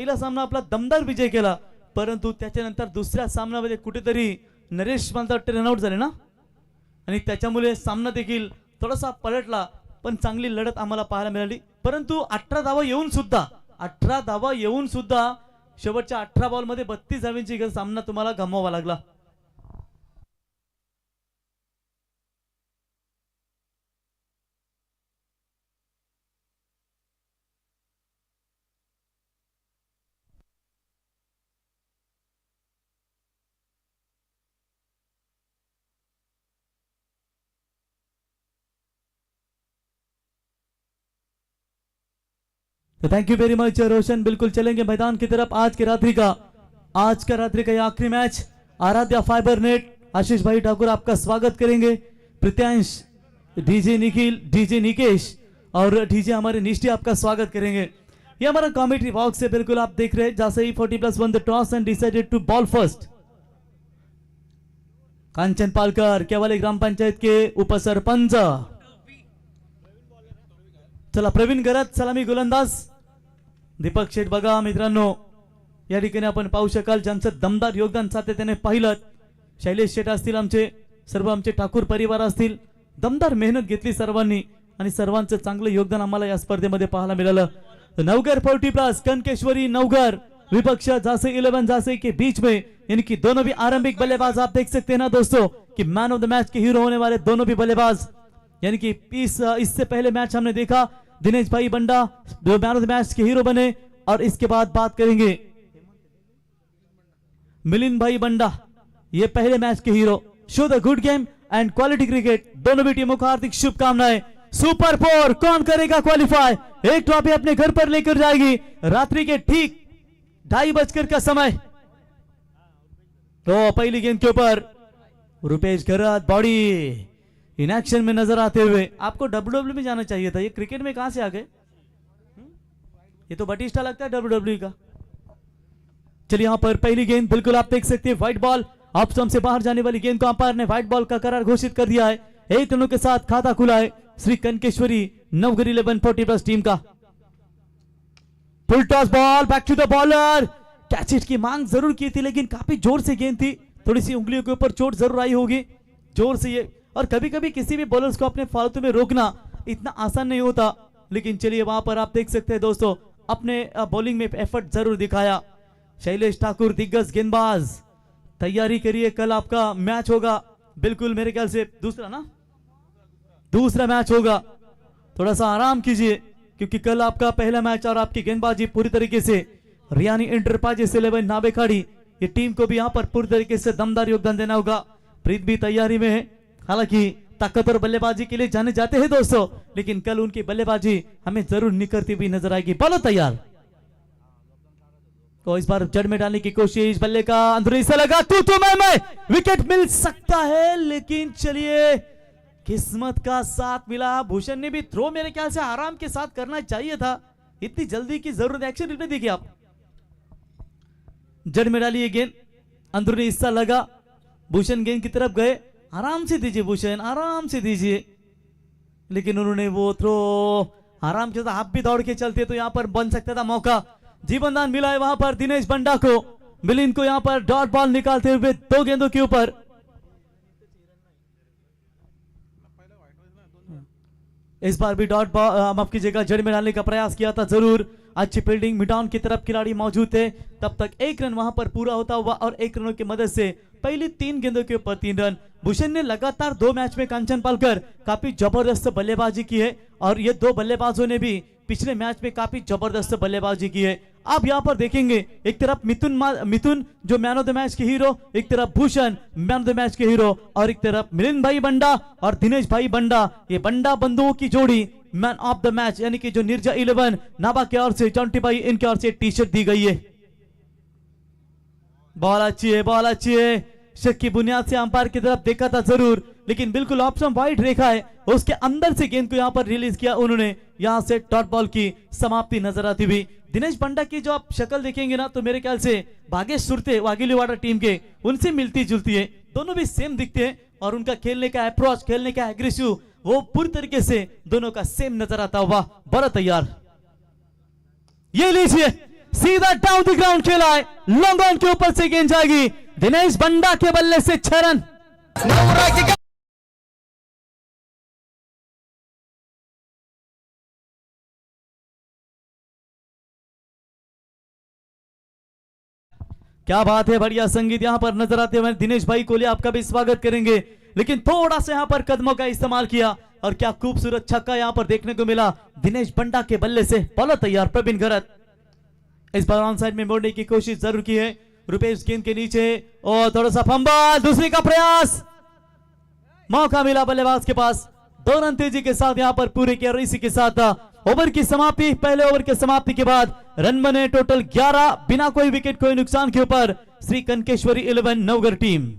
पहिला सामना आपला दमदार विजय केला, परंतु त्याच्यानंतर दुसऱ्या सामन्यामध्ये कुठेतरी नरेश मला वाटतं रनआउट झाले ना, आणि त्याच्यामुळे सामना देखील थोडासा पलटला. पण चांगली लढत आम्हाला पाहायला मिळाली. परंतु 18 धावा येऊन सुद्धा शेवटच्या 18 बॉलमध्ये 32 धावांची सामना तुम्हाला गमवावा लागला. तो थैंक यू वेरी मच रोशन. बिल्कुल चलेंगे मैदान की तरफ. आज का रात्रि का ये आखिरी मैच आराध्या फाइबर नेट आशीष भाई ठाकुर आपका स्वागत करेंगे. प्रित्यांश, डीजे निखिल, डीजे निकेश और डीजे हमारे निष्ठी आपका स्वागत करेंगे. ये हमारा कमेंट्री बॉक्स है. बिल्कुल आप देख रहे हैं जैसे ही 40+ won the toss and decided to bowl first. Kanchan Palkar केवल ग्राम पंचायत के उपसरपंच. चला प्रवीण गरज सलामी गोलंदाज. दीपक शेठ बघा मित्रांनो, या ठिकाणी आपण पाहू शकाल ज्यांचं दमदार योगदान सातत्याने पाहिलं. शैलेश शेठ असतील, आमचे ठाकूर परिवार असतील, दमदार मेहनत घेतली सर्वांनी आणि सर्वांचं चांगलं योगदान आम्हाला या स्पर्धेमध्ये पाहायला मिळालं. नवघर 40+ कनकेश्वरी नवघर विपक्ष जासे 11 जासे के बीच में, यानी कि दोनों भी आरंभिक बल्लेबाज. आप देख सकते हैं ना दोस्तों कि मैन ऑफ द मैच के हीरो होने वाले दोनों भी बल्लेबाज, यानी कि इससे पहले मैच हमने देखा दिनेश भाई बंडा जो मैन ऑफ द मैच के हीरो बने, और इसके बाद बात करेंगे मिलिंद भाई बंडा, ये पहले मैच के hero. Show the good game and quality cricket. दोनों भी टीमों को हार्दिक शुभकामनाएं. सुपर 4 कौन करेगा क्वालिफाई, एक ट्रॉफी अपने घर पर लेकर जाएगी रात्रि के ठीक 2:30 बजकर का समय. तो पहली गेंद के ऊपर रुपेश गरत बॉडी इन एक्शन में नजर आते हुए. आपको डब्ल्यूडब्ल्यू में जाना चाहिए था, ये क्रिकेट में कहां से आ गए? ये तो बटिस्टा लगता है डब्ल्यूडब्ल्यू का. चलिए यहां पर पहली गेंद बिल्कुल आप देख सकते हैं व्हाइट बॉल. ऑफ स्टंप से बाहर जाने वाली गेंद को अंपायर ने व्हाइट बॉल का करार घोषित कर दिया है. 1 रनों के साथ खाता खुला है श्री कनकेश्वरी नवघर 11 40+ टीम का. Full toss ball back to the bowler. Catch it की मांग जरूर की थी, लेकिन काफी जोर से गेंद थी. थोड़ी सी उंगलियों के ऊपर चोट जरूर आई होगी जोर से ये. और कभी कभी किसी भी बॉलर्स को अपने फालतू में रोकना इतना आसान नहीं होता. लेकिन चलिए वहां पर आप देख सकते हैं दोस्तों, अपने बॉलिंग में एफर्ट जरूर दिखाया. शैलेश ठाकुर दिग्गज गेंदबाज, तैयारी करिए, कल आपका मैच होगा. बिल्कुल मेरे ख्याल से दूसरा मैच होगा. थोड़ा सा आराम कीजिए क्योंकि कल आपका पहला मैच और आपकी गेंदबाजी पूरी तरीके से रियानी इंटरप्राइजेस 11 नाबेखाड़ी, ये टीम को भी यहां पर पूरी तरीके से दमदार योगदान देना होगा. प्रीत भी तैयारी में है. हालांकि ताकतवर बल्लेबाजी के लिए जाने जाते हैं दोस्तों, लेकिन कल उनकी बल्लेबाजी हमें जरूर निखरती हुई नजर आएगी. बॉलर तैयार तो इस बार जड़ में डालने की कोशिश. बल्ले का अंदरूनी से लगा तू मैं विकेट मिल सकता है, लेकिन चलिए किस्मत का साथ मिला. भूषण ने भी थ्रो मेरे ख्याल से आराम के साथ करना चाहिए था, इतनी जल्दी की जरूरत. एक्शन रिप्ले देखिए आप. जड़ में डाली गेंद, अंदरूनी हिस्सा लगा, भूषण गेंद की तरफ गए. आराम से दीजिए भूषण, आराम से दीजिए. लेकिन उन्होंने वो थ्रो आराम के साथ, आप भी दौड़ के चलते तो यहां पर बन सकता था मौका. जीवनदान मिला है वहां पर दिनेश बंडा को. मिलिंद को यहां पर डॉट बॉल निकालते हुए 2 गेंदों के ऊपर. इस बार भी डॉट बॉल माफ कीजिएगा जड़ में डालने का प्रयास किया था जरूर. अच्छी फील्डिंग, मिडाउन की तरफ खिलाड़ी मौजूद थे. तब तक 1 रन वहां पर पूरा होता हुआ और 1 रनों की मदद से पहली 3 गेंदों के ऊपर 3 रन. भूषण ने लगातार 2 मैच में कांचन पालकर काफी जबरदस्त बल्लेबाजी की है, और ये 2 बल्लेबाजों ने भी पिछले मैच में काफी जबरदस्त बल्लेबाजी की है. आप यहां पर देखेंगे एक तरफ मिथुन जो मैन ऑफ द मैच के हीरो, एक तरफ Bhushan man of the match के हीरो, और एक तरफ मिलिंद भाई बंडा और दिनेश भाई बंडा. ये बंडा बंधुओं की जोड़ी मैन ऑफ द मैच, यानी कि जो निर्जा 11 नाबा की ओर से चौंटी भाई इनकी ओर से टी शर्ट दी गई है. बॉल अच्छी है, बॉल अच्छी है. शक की बुनियाद से अंपायर की तरफ देखा था जरूर, लेकिन बिल्कुल ऑप्शन वाइड रेखा है उसके अंदर से गेंद को यहां पर रिलीज किया उन्होंने. यहां से डॉट बॉल की समाप्ति नजर आती हुई. दिनेश बंडा की जो आप शक्ल देखेंगे ना, तो मेरे ख्याल से भागेश सुरते वागिलीवाड़ा टीम के उनसे मिलती जुलती है. दोनों भी सेम दिखते हैं और उनका खेलने का अप्रोच, खेलने का एग्रेसिव, वो पूरी तरीके से दोनों का सेम नजर आता हुआ. बड़ा तैयार, ये लीजिए सीधा डाउन द ग्राउंड खेला है, लॉन्ग ऑन के ऊपर से गेंद जाएगी, दिनेश बंडा के बल्ले से 6 रन। क्या बात है, बढ़िया संगीत यहां पर नजर आते हुए दिनेश भाई कोहली आपका भी स्वागत करेंगे, लेकिन थोड़ा सा यहां पर कदमों का इस्तेमाल किया और क्या खूबसूरत छक्का यहां पर देखने को मिला दिनेश बंडा के बल्ले से। बॉलर तैयार प्रवीण गरत, इस बार ऑन साइड में मोड़ने की कोशिश जरूर की है, रुपेश गेंद के नीचे और थोड़ा सा फंबल, दूसरी का प्रयास, मौका मिला बल्लेबाज के पास, 2 रन तेजी के साथ यहां पर पूरे किया। और इसी के साथ ओवर की समाप्ति, पहले ओवर के समाप्ति के बाद रन बने टोटल 11, बिना कोई विकेट कोई नुकसान के ऊपर श्री कनकेश्वरी 11 नवगढ़ टीम।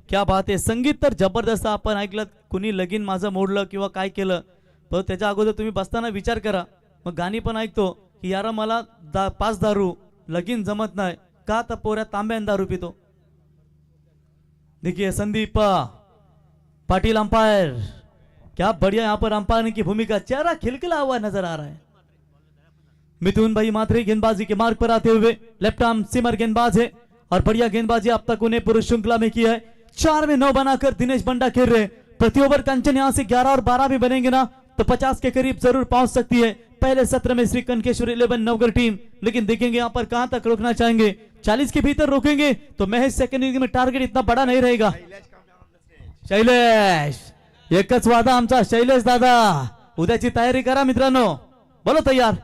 क्या बात आहे, संगीत तर जबरदस्त आपण ऐकलं, कुणी लगीन माझं मोडलं किंवा काय केलं, पण त्याच्या अगोदर तुम्ही बसताना विचार करा, मग गाणी पण ऐकतो की यार मला 5 दारू लगीन जमत नाही का, तर पोऱ्या तांब्यान दारू पितो। देखिए संदीप पाटिल अंपायर, क्या बढ़िया यहाँ पर अंपायर की भूमिका, चेहरा खिलखिला हुआ नजर आ रहा है। मिथुन भाई मात्रे गेंदबाजी के मार्ग पर आते हुए, लेफ्ट आर्म सिमर गेंदबाज है और बढ़िया गेंदबाजी अब तक उन्हें पुरुष श्रृंखला में किया है। 4 में 9 बनाकर दिनेश बंडा खेल रहे, प्रति ओवर कंचन यहां से 11 और 12 भी बनेंगे ना तो 50 के करीब जरूर पहुंच सकती है पहले सत्र में श्री कनकेश्वरी 11 नवगढ़ टीम। लेकिन देखेंगे यहां पर कहां तक रोकना चाहेंगे, 40 के भीतर रोकेंगे तो महज सेकंड इनिंग में टारगेट इतना बड़ा नहीं रहेगा। शैलेश, एकच वादा आमचा, शैलेश दादा उद्याची तयारी करा मित्रांनो, बोलो तैयार।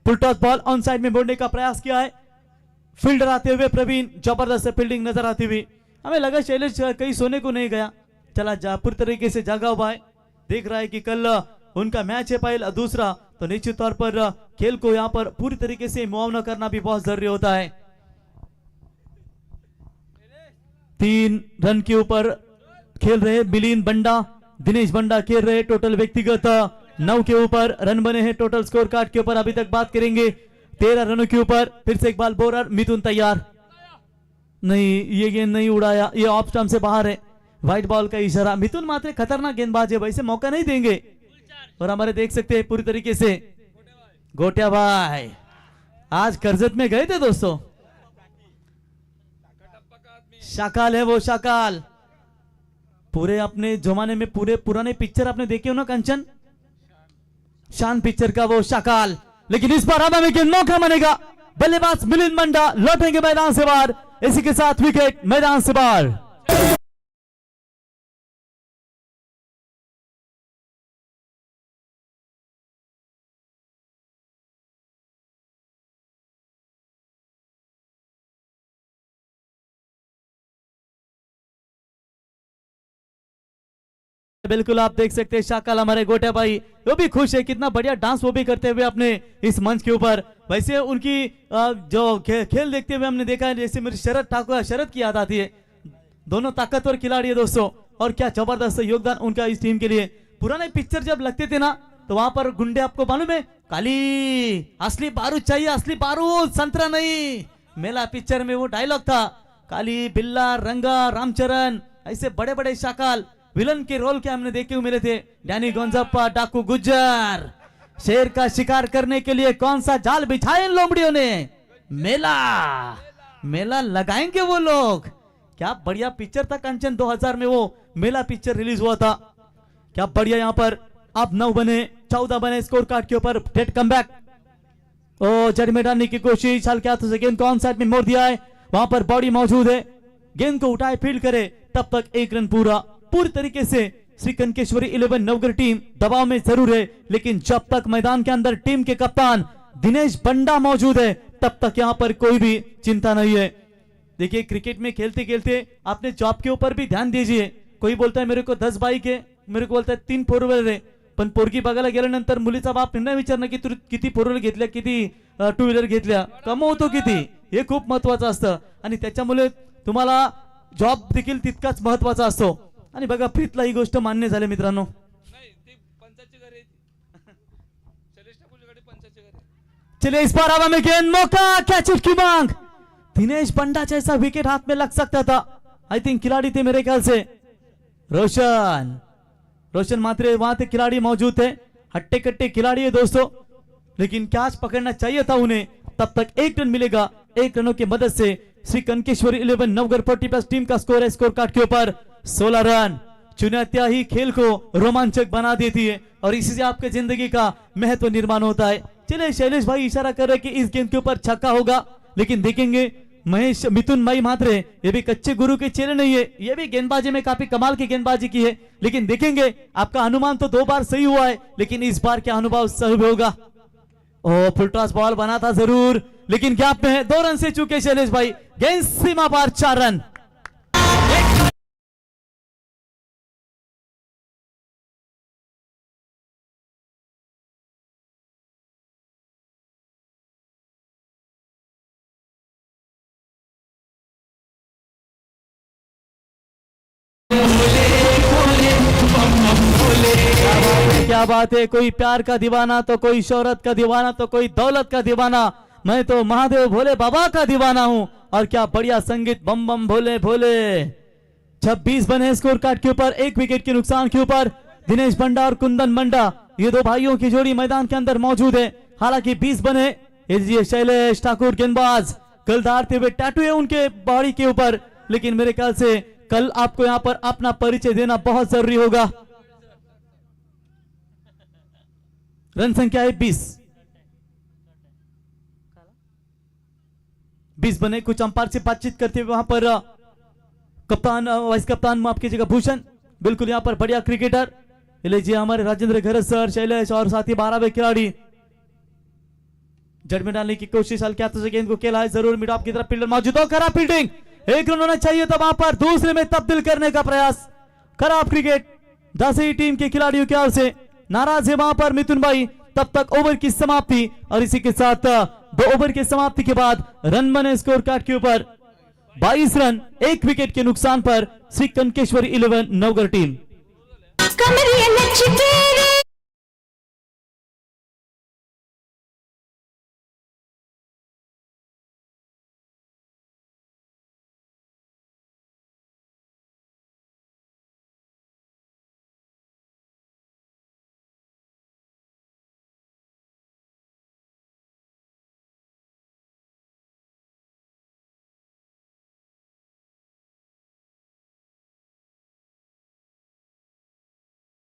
Full toss ball on side में मोड़ने का प्रयास किया है, फील्डर आते हुए प्रवीण, जबरदस्त फील्डिंग नजर आती हुई, हमें लगा शैलेश कहीं सोने को नहीं गया, चला जापुर तरीके से जागा हुआ है, देख रहा है कि कल उनका मैच है पहला, दूसरा तो निश्चित तौर पर खेल को यहां पर पूरी तरीके से मुआवना करना भी बहुत जरूरी होता है। 3 रन के ऊपर खेल रहे मिलिंद बंडा, दिनेश बंडा खेल रहे, टोटल व्यक्तिगत 9 के ऊपर रन बने हैं, टोटल स्कोर कार्ड के ऊपर अभी तक बात करेंगे 13 रनों के ऊपर। फिर से एक बाल बोलर मिथुन तैयार, नहीं ये गेंद नहीं उड़ाया, ये ऑफ स्टंप से बाहर है, व्हाइट बॉल का इशारा। मिथुन मात्रे खतरनाक गेंदबाज है, वैसे मौका नहीं देंगे और हमारे देख सकते हैं पूरी तरीके से गोटिया भाई आज कर्जत में गए थे दोस्तों, शाकाल है वो, शाकाल पूरे अपने जमाने में पूरे पुराने पिक्चर आपने देखे हो ना कंचन, शान पिक्चर का वो शाकाल। लेकिन इस बार हमें एक मौका बनेगा, बल्लेबाज मिलिंद बंडा लौटेंगे मैदान से बाहर, इसी के साथ विकेट मैदान से बाहर। बिल्कुल आप देख सकते हैं शाकाल हमारे गोटिया भाई, वो भी खुश है, कितना बढ़िया डांस वो भी करते हुए अपने इस मंच के ऊपर। वैसे उनकी जो खेल देखते हुए हमने देखा है, जैसे मेरी शरद ठाकुर, शरद की याद आती है, दोनों ताकतवर खिलाड़ी है दोस्तों, और क्या जबरदस्त योगदान उनका इस टीम के लिए। पुराने पिक्चर जब लगते थे ना तो वहां पर गुंडे, आपको मालूम है, काली असली बारूद चाहिए, असली बारूद संतरा नहीं, मेला पिक्चर में वो डायलॉग था, काली बिल्ला रंगा रामचरण, ऐसे बड़े बड़े शाकाल विलन के रोल के हमने देखे हुए मिले थे। डैनी गोंजाप्पा, डाकू गुज्जर, शेर का शिकार करने के लिए कौन सा जाल बिछाए इन लोमड़ियों ने, मेला मेला लगाएंगे वो लोग। क्या बढ़िया पिक्चर था कंचन, 2000 में वो मेला पिक्चर रिलीज हुआ था, क्या बढ़िया। यहाँ पर अब 9 बने, 14 बने स्कोर कार्ड के ऊपर, डेड कमबैक, ओ जड़ में डालने की कोशिश, हल्के हाथों से गेंद को ऑन साइड में मोड़ दिया है, वहां पर बॉडी मौजूद है, गेंद को उठाए फील्ड करे, तब तक 1 रन पूरी तरीके से श्री कनकेश्वरी 11 नवगढ़ टीम दबाव में जरूर है, लेकिन जब तक मैदान के अंदर टीम के कप्तान दिनेश बंडा मौजूद है तब तक यहां पर कोई भी चिंता नहीं है। देखिए क्रिकेट में खेलते खेलते अपने जॉब के ऊपर भी ध्यान दीजिए। कोई बोलता है मेरे को 10 बाईक है, मेरे को बोलता है 3 फोर व्हीलर आहे, पण पोरगी बघायला गेल्यानंतर मुलीचा बाप निर्णय विचारणं की तू किती फोर व्हीलर घेतल्या, किती 2 व्हीलर घेतल्या, कमवतो किती, हे खूप महत्वाचं असतं आणि त्याच्यामुळे तुम्हाला जॉब देखील तितकाच महत्वाचा असतो। आणि बघा प्रीतला ही गोष्ट मान्य झाली मित्रांनो, चलिए इस बार हवा में गेंद, मौका, कैच इट की मांग। दिनेश बंडा जैसा विकेट हाथ में लग सकता था। आई थिंक खिलाड़ी थे मेरे ख्याल से रोशन रोशन मात्रे, वहां थे खिलाड़ी मौजूद थे। हट्टे कट्टे खिलाड़ी है दोस्तों, लेकिन कैच पकड़ना चाहिए था उन्हें। तब तक 1 रन मिलेगा। 1 रनों की मदद से श्री कनकेश्वरी 11 नवगढ़ 40+ टीम का स्कोर है। स्कोर कार्ड के ऊपर 16 रन। चुनौतियां ही खेल को रोमांचक बना देती है और इसी से आपके जिंदगी का महत्व निर्माण होता है। चलिए शैलेश भाई इशारा कर रहे कि इस गेंद के ऊपर छक्का होगा, लेकिन देखेंगे महेश मिथुन मई मात्रे, ये भी कच्चे गुरु के चेले नहीं है, ये भी गेंदबाजी में काफी कमाल की गेंदबाजी की है। लेकिन देखेंगे, आपका अनुमान तो 2 बार सही हुआ है, लेकिन इस बार क्या अनुभव सही होगा। ओ फुल टॉस बॉल बना था जरूर, लेकिन गैप में है। 2 रन से चुके शैलेश भाई। गेंद सीमा पार 4 रन। क्या बात है, कोई प्यार का दीवाना तो कोई शोहरत का दीवाना तो कोई दौलत का दीवाना, मैं तो महादेव भोले बाबा का दीवाना हूं। और क्या बढ़िया संगीत, बम बम भोले भोले। 26 बने स्कोर कार्ड के ऊपर, 1 विकेट के नुकसान के ऊपर। दिनेश बंडा और कुंदन बंडा, ये 2 भाइयों की जोड़ी मैदान के अंदर मौजूद है। हालांकि 20 बने। शैलेश ठाकुर गेंदबाज, कल दारते हुए टैटू है उनके बॉडी के ऊपर, लेकिन मेरे ख्याल से कल आपको यहां पर अपना परिचय देना बहुत जरूरी होगा। रन संख्या है 20 बने। कुछ अंपायर से बातचीत करते हुए वहां पर कप्तान, वाइस कप्तान माफ कीजिएगा भूषण, बिल्कुल यहां पर बढ़िया क्रिकेटर लीजिए हमारे राजेंद्र घरत सर, शैलेश और साथ ही 12वें खिलाड़ी जड़ में डालने की कोशिश। हल्के हाथों से गेंद को खेला है जरूर, मिड ऑफ की तरफ फील्डर मौजूद हो, खराब फील्डिंग। 1 रन होना चाहिए था वहां पर, दूसरे में तब्दील करने का प्रयास। खराब क्रिकेट 10वीं टीम के खिलाड़ियों की ओर से। नाराज है वहां पर मिथुन भाई। तब तक ओवर की समाप्ति, और इसी के साथ 2 ओवर की समाप्ति के बाद रन बने स्कोर कार्ड के ऊपर 22 रन, 1 विकेट के नुकसान पर श्री कनकेश्वरी 11 नवगढ़ टीम।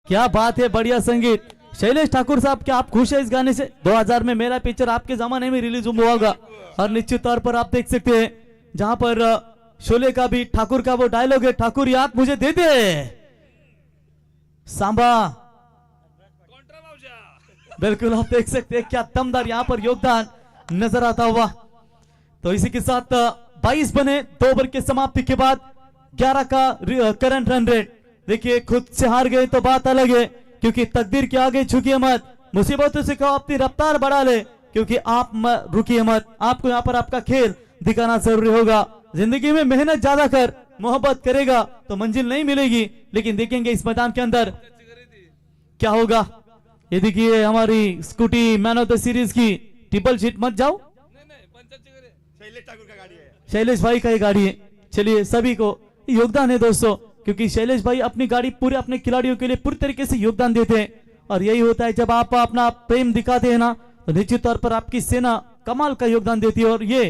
क्या बात है, बढ़िया संगीत। शैलेश ठाकुर साहब, क्या आप खुश है इस गाने से? 2000 में मेरा पिक्चर आपके जमाने में रिलीज हुआ होगा, और निश्चित तौर पर आप देख सकते हैं जहां पर शोले का भी ठाकुर का वो डायलॉग है, ठाकुर याद मुझे दे दे सांबा। बिल्कुल आप देख सकते हैं क्या दमदार यहां पर योगदान नजर आता हुआ। तो इसी के साथ 22 बने 2 ओवर के समाप्ति के बाद 11 का करंट रन रेट। देखिए खुद से हार गए तो बात अलग है, क्योंकि तकदीर के आगे झुकिए मत, मुसीबतों से कहो अपनी रफ्तार बढ़ा ले, क्योंकि आप रुकिए मत। आपको यहाँ पर आपका खेल दिखाना जरूरी होगा। जिंदगी में मेहनत ज्यादा कर, मोहब्बत करेगा तो मंजिल नहीं मिलेगी। लेकिन देखेंगे इस मैदान के अंदर क्या होगा। ये देखिए हमारी scooty man of the series की ट्रिपल शीट, मत जाओ, शैलेश भाई का ही गाड़ी है। चलिए सभी को योगदान है दोस्तों, क्योंकि शैलेश भाई अपनी गाड़ी पूरे अपने खिलाड़ियों के लिए पूरी तरीके से योगदान देते हैं। और यही होता है जब आप अपना प्रेम दिखाते हैं ना, तो निश्चित तौर पर आपकी सेना कमाल का योगदान देती है। और ये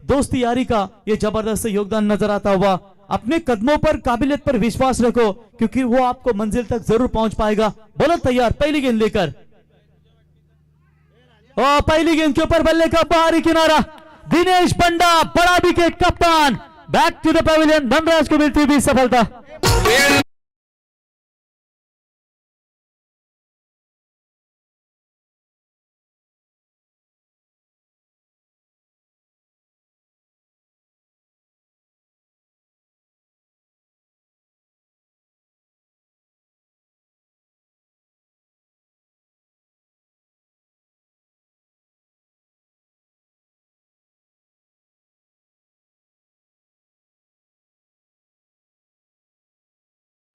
दोस्ती यारी का ये जबरदस्त योगदान नजर आता हुआ। अपने कदमों पर, काबिलियत पर विश्वास रखो, क्योंकि वो आपको मंजिल तक जरूर पहुंच पाएगा। बोलो तैयार, पहली गेंद लेकर, और पहली गेंद के ऊपर बल्ले का बाहरी किनारा। दिनेश बंडा, बड़ा विकेट, कप्तान, back to the pavilion. Dhanraj को मिलती हुई सफलता।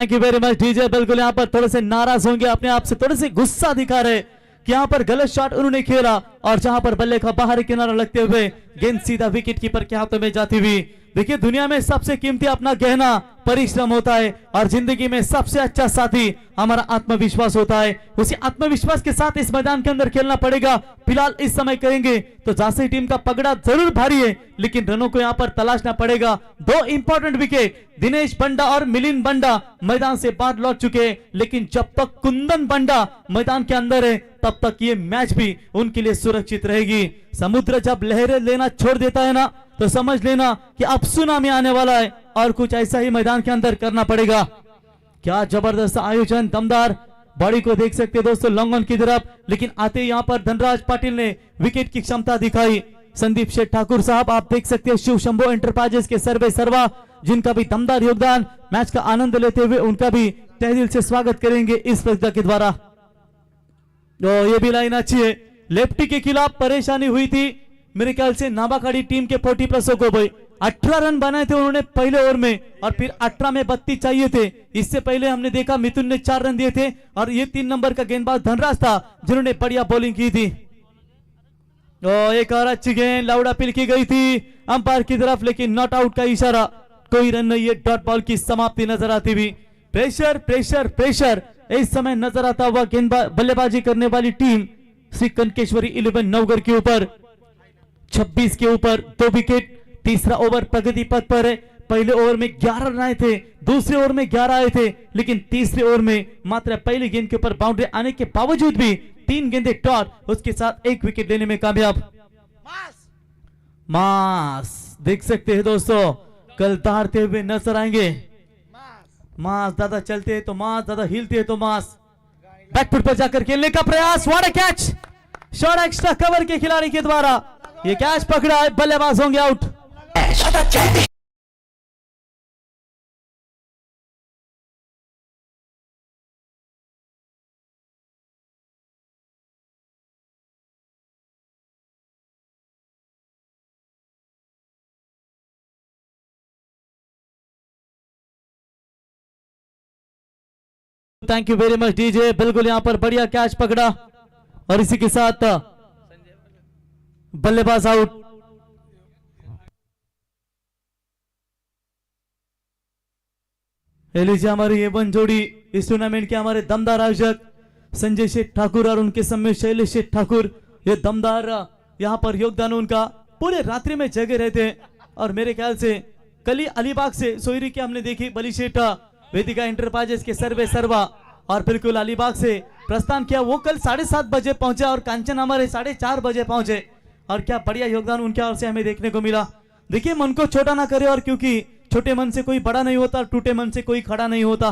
Thank you very much DJ. बिल्कुल यहाँ पर थोड़े से नाराज होंगे, अपने आप से थोड़े से गुस्सा दिखा रहे कि यहाँ पर गलत शॉट उन्होंने खेला और जहां पर बल्ले का बाहरी किनारा लगते हुए गेंद सीधा विकेट कीपर के हाथों में जाती हुई। देखिए दुनिया में सबसे कीमती अपना गहना परिश्रम होता है और जिंदगी में सबसे अच्छा साथी हमारा आत्मविश्वास होता है। उसी आत्मविश्वास के साथ इस मैदान के अंदर खेलना पड़ेगा। फिलहाल इस समय कहेंगे तो झांसी टीम का पगड़ा जरूर भारी है, लेकिन रनों को यहाँ पर तलाशना पड़ेगा। दो इंपॉर्टेंट विकेट दिनेश बंडा और मिलिंद बंडा मैदान से बाहर लौट चुके हैं, लेकिन जब तक कुंदन बंडा मैदान के अंदर है तब तक ये मैच भी उनके लिए सुरक्षित रहेगी। समुद्र जब लहरें लेना छोड़ देता है ना, तो समझ लेना कि अब सुनामी आने वाला है और कुछ ऐसा ही मैदान के अंदर करना पड़ेगा। क्या जबरदस्त आयोजन, दमदार बॉडी को देख सकते हैं दोस्तों लॉन्ग ऑन की तरफ, लेकिन आते यहाँ पर धनराज पाटिल ने विकेट की क्षमता दिखाई। संदीप शेठ ठाकुर साहब आप देख सकते हैं शिव शंभो एंटरप्राइजेस के सर्वे सर्वा, जिनका भी दमदार योगदान, मैच का आनंद लेते हुए उनका भी तहे दिल से स्वागत करेंगे इस प्रतियोगिता के द्वारा। तो ये भी लाइन अच्छी है। लेफ्टी के खिलाफ परेशानी हुई थी मेरे ख्याल से नाबाखाड़ी टीम के 40+ को भाई 18 रन बनाए थे उन्होंने पहले ओवर में और फिर 18 में 32 चाहिए थे। इससे पहले हमने देखा मिथुन ने 4 रन दिए थे और ये 3 नंबर का गेंदबाज धनराज था जिन्होंने बढ़िया बॉलिंग की थी। एक और अच्छी गेंद लाउडा पिल की गई थी अंपायर की तरफ, लेकिन नॉट आउट का इशारा, कोई रन नहीं है। डॉट बॉल की समाप्ति नजर आती हुई। प्रेशर प्रेशर प्रेशर इस समय नजर आता हुआ गेंदबाज बल्लेबाजी करने वाली टीम श्री कनकेश्वरी 11 नवगढ़ के ऊपर 26 के ऊपर 2 विकेट। तीसरा ओवर प्रगति पथ पर है। पहले ओवर में 11 रन आए थे, दूसरे ओवर में 11 आए थे, लेकिन तीसरे ओवर में मात्र पहली गेंद के ऊपर बाउंड्री आने के बावजूद भी 3 गेंदे डॉट, उसके साथ 1 विकेट लेने में कामयाब। मास देख सकते हैं दोस्तों, कल दहाड़ते हुए नजर आएंगे। मास ज्यादा चलते हैं तो मास, ज्यादा हिलते हैं तो मास। बैकफुट पर जाकर खेलने का प्रयास, what a catch, short extra cover के खिलाड़ी के द्वारा ये कैच पकड़ा है, बल्लेबाज होंगे out. Thank you very much DJ. बिल्कुल यहां पर बढ़िया कैच पकड़ा और इसी के साथ बल्लेबाज आउट। लीजिए हमारी ये वन जोड़ी इस टूर्नामेंट के हमारे दमदार आयोजक संजय शेठ ठाकुर और उनके समय शैलेश शेठ ठाकुर, ये दमदार यहाँ पर योगदान उनका पूरे रात्रि में जगे रहते हैं। और मेरे ख्याल से कल ही अलीबाग से सोयरी की हमने देखी बली शेठ वेदिका एंटरप्राइजेस के सर्वे सर्वा, और बिल्कुल अलीबाग से प्रस्थान किया। वो कल 7:30 बजे पहुंचे और कांचन हमारे 4:30 बजे पहुंचे, और क्या बढ़िया योगदान उनके ओर से हमें देखने को मिला। देखिए मन को छोटा ना करे, और क्योंकि छोटे मन से कोई बड़ा नहीं होता, टूटे मन से कोई खड़ा नहीं होता।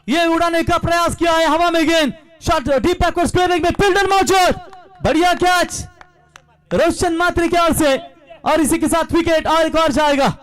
ये उड़ाने का प्रयास किया है, हवा में गेंद, शॉट डीप बैकवर्ड स्क्वायर में फील्डर मौजूद, बढ़िया कैच रोशन मात्री की ओर से, और इसी के साथ विकेट और एक और जाएगा।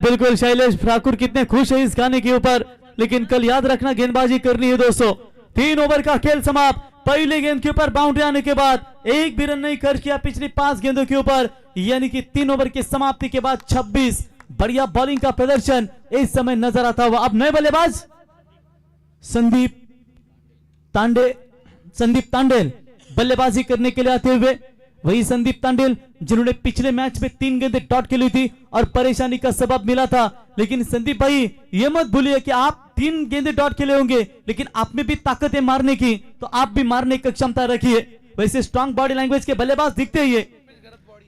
बिल्कुल शैलेश ठाकुर कितने खुश है इस गाने के ऊपर, लेकिन कल याद रखना गेंदबाजी करनी है दोस्तों। 3 ओवर का खेल समाप्त। पहले गेंद के ऊपर बाउंड्री आने के बाद एक भी रन नहीं खर्च किया पिछली 5 गेंदों के ऊपर, यानी कि 3 ओवर की समाप्ति के बाद 26। बढ़िया बॉलिंग का प्रदर्शन इस समय नजर आता हुआ। अब नए बल्लेबाज संदीप तांडेल बल्लेबाजी करने के लिए आते हुए, वही संदीप तांडेल जिन्होंने पिछले मैच में 3 गेंदें डॉट के लिए थी और परेशानी का सबब मिला था। लेकिन संदीप भाई ये मत भूलिए कि आप 3 गेंदें डॉट के लिए होंगे, लेकिन आप में भी ताकत है मारने की, तो आप भी मारने की क्षमता रखिए। वैसे स्ट्रांग बॉडी लैंग्वेज के बल्लेबाज दिखते ही है।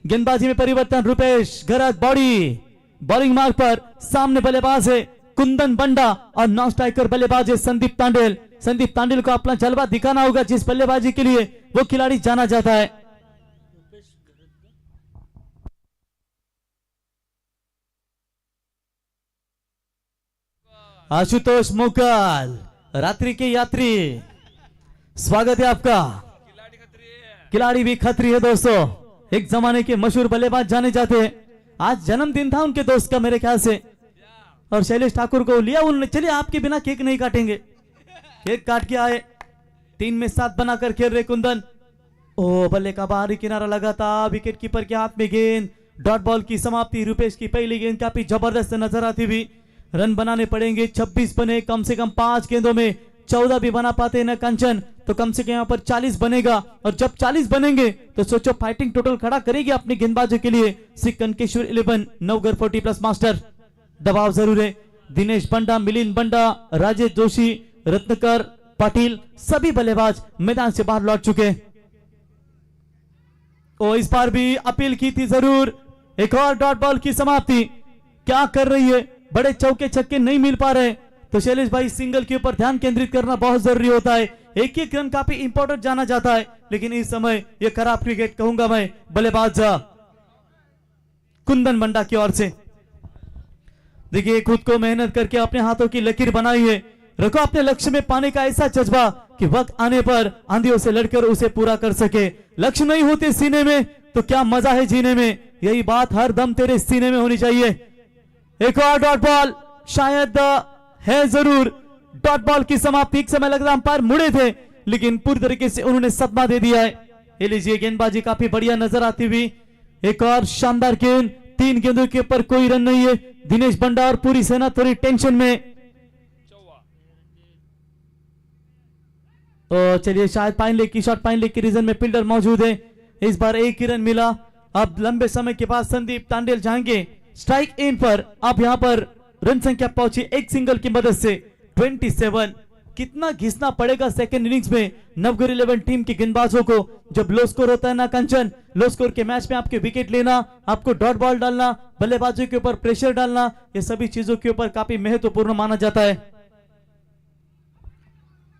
गेंदबाजी में परिवर्तन, रुपेश गरज बॉडी बॉलिंग मार्ग पर, सामने बल्लेबाज है कुंदन बंडा और नॉन स्ट्राइकर बल्लेबाज है संदीप तांडेल। संदीप तांडेल को अपना जलवा दिखाना होगा जिस बल्लेबाजी के लिए वो खिलाड़ी जाना जाता है। आशुतोष मुगल रात्रि के यात्री, स्वागत है आपका। खिलाड़ी भी खतरी है दोस्तों, एक जमाने के मशहूर बल्लेबाज जाने जाते हैं। आज जन्मदिन था उनके दोस्त का मेरे ख्याल से, और शैलेश ठाकुर को लिया उन्होंने, चलिए आपके बिना केक नहीं काटेंगे। केक काट के आए, 3 में 7 बनाकर खेल रहे कुंदन। ओ बल्ले का बाहरी किनारा लगा था, विकेट कीपर के हाथ में गेंद, डॉट बॉल की समाप्ति। रुपेश की पहली गेंद काफी जबरदस्त नजर आती हुई। रन बनाने पड़ेंगे, 26 बने, कम से कम 5 गेंदों में 14 भी बना पाते हैं ना कंचन, तो कम से कम यहाँ पर 40 बनेगा। और जब 40 बनेंगे तो सोचो फाइटिंग टोटल खड़ा करेगी अपनी गेंदबाजों के लिए श्री कनकेश्वर 11 नवगर 40+ मास्टर। दबाव जरूर है। दिनेश बंडा, मिलिंद बंडा, राजेश जोशी, रत्नकर पाटिल सभी बल्लेबाज मैदान से बाहर लौट चुके। ओ इस बार भी अपील की थी जरूर। एक और डॉट बॉल की समाप्ति। क्या कर रही है, बड़े चौके छक्के नहीं मिल पा रहे, तो शैलेश भाई सिंगल के ऊपर ध्यान केंद्रित करना बहुत जरूरी होता है। एक एक रन काफी इंपॉर्टेंट जाना जाता है, लेकिन इस समय यह खराब क्रिकेट कहूंगा मैं बल्लेबाज कुंदन बंडा की ओर से। देखिए खुद को मेहनत करके अपने हाथों की लकीर बनाई है। रखो अपने लक्ष्य में पाने का ऐसा जज्बा कि वक्त आने पर आंधियों से लड़कर उसे पूरा कर सके। लक्ष्य नहीं होते सीने में तो क्या मजा है जीने में, यही बात हर दम तेरे सीने में होनी चाहिए। एक और डॉट बॉल शायद है जरूर। डॉट बॉल की समाप्ति। एक समय लग रहा अंपायर मुड़े थे, लेकिन पूरी तरीके से उन्होंने सदमा दे दिया है। ये लीजिए गेंदबाजी काफी बढ़िया नजर आती हुई। एक और शानदार गेंद, 3 गेंदों के ऊपर कोई रन नहीं है। दिनेश बंडा और पूरी सेना थोड़ी टेंशन में। तो चलिए शायद पाइन लेग की शॉट, पाइन लेग के रीजन में फील्डर मौजूद है। इस बार एक ही रन मिला। अब लंबे समय के बाद संदीप तांडेल जाएंगे स्ट्राइक इन पर। अब यहां पर रन संख्या पहुंची एक सिंगल की मदद से 27। कितना घिसना पड़ेगा सेकंड इनिंग्स में नवगर 11 टीम के गेंदबाजों को। जब लो स्कोर होता है ना कंचन, लो स्कोर के मैच में आपके विकेट लेना, आपको डॉट बॉल डालना, बल्लेबाजों के ऊपर प्रेशर डालना, ये सभी चीजों के ऊपर काफी महत्वपूर्ण माना जाता है।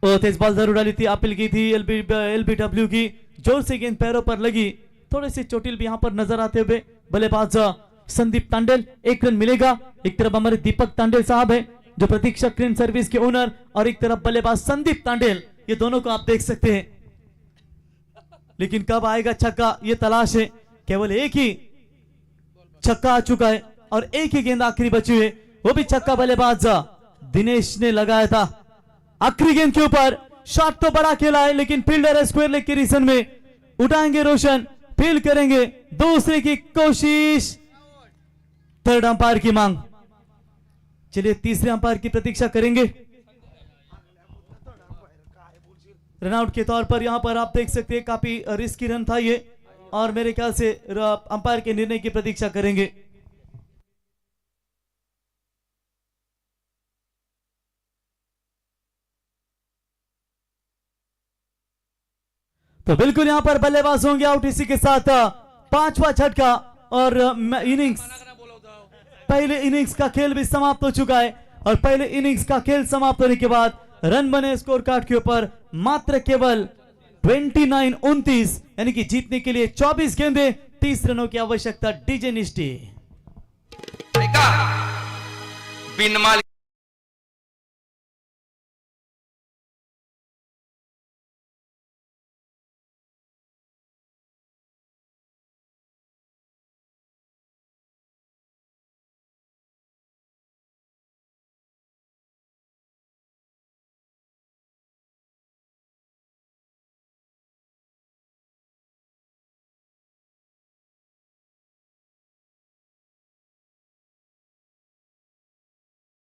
तेज बॉल जरूर डाली थी, अपील की थी एलबीडब्ल्यू की। जोर से गेंद पैरों पर लगी, थोड़े से चोटिल भी यहां पर नजर आते हुए बल्लेबाज संदीप तांडेल। 1 रन मिलेगा। एक तरफ हमारे दीपक तांडेल साहब है जो प्रतीक्षा क्लीन सर्विस के ओनर, और एक तरफ बल्लेबाज संदीप तांडेल। ये दोनों को आप देख सकते हैं, लेकिन कब आएगा छक्का ये तलाश है। केवल एक ही छक्का आ चुका है और एक ही गेंद आखिरी बची है, वो भी छक्का बल्लेबाज दिनेश ने लगाया था। आखिरी गेंद के ऊपर शॉट तो बड़ा खेला है, लेकिन फील्डर है स्क्वायर लेग के रीजन में। उठाएंगे रोशन, फील्ड करेंगे, दूसरे की कोशिश, थर्ड अंपायर की मांग। चलिए तीसरे अंपायर की प्रतीक्षा करेंगे। रनआउट के तौर पर यहां पर आप देख सकते हैं काफी रिस्की रन था ये, और मेरे ख्याल से अंपायर के निर्णय की प्रतीक्षा करेंगे। तो बिल्कुल यहां पर बल्लेबाज होंगे आउट। इसी के साथ 5वां झटका और इनिंग्स, पहले इनिंग्स का खेल भी समाप्त हो चुका है। और पहले इनिंग्स का खेल समाप्त होने के बाद रन बने स्कोर कार्ड के ऊपर मात्र केवल 29-29, यानी कि जीतने के लिए 24 गेंदे, 30 रनों की आवश्यकता। डीजे निष्ठी